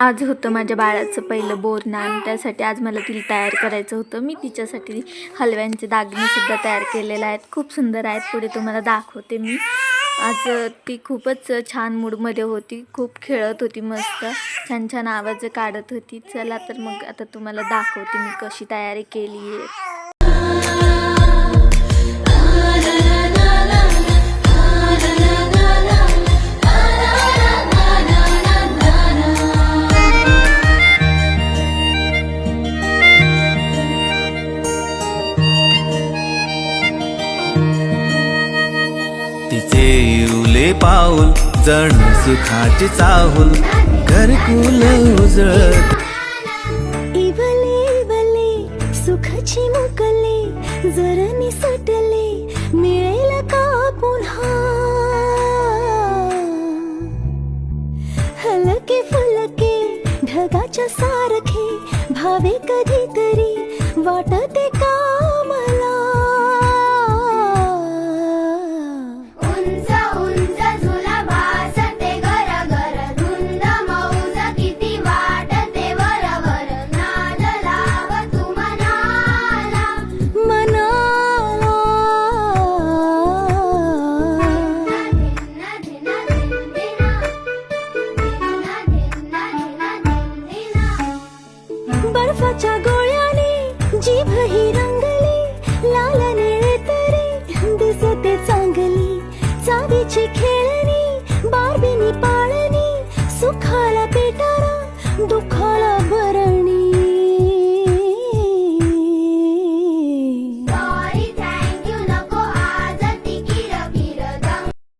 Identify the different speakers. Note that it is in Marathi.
Speaker 1: आज होतं माझ्या बाळाचं पहिलं बोरनान, त्यासाठी आज मला तिला तयार करायचं होतं. मी तिच्यासाठी हलव्यांचे दागिनेसुद्धा तयार केलेले आहेत, खूप सुंदर आहेत. पुढे तुम्हाला दाखवते मी. आज ती खूपच छान मूडमध्ये होती, खूप खेळत होती, मस्त छान छान आवाज काढत होती. चला तर मग आता तुम्हाला दाखवते मी कशी तयारी केली आहे.
Speaker 2: तिचे इरुले पाऊल जणू सुखाची चाहूल घरकुल उजळत.
Speaker 3: इवले इवले सुखाची मुकले जर निसटले मिळेल का पुन्हा. हलके फुलके ढगाच्या सारखे भावे कधीतरी वाटते का मला. बर्फाच्या गोळ्याने जीभ ही रंगली लाल निळे तरी दिसते चांगली चावीची खेळ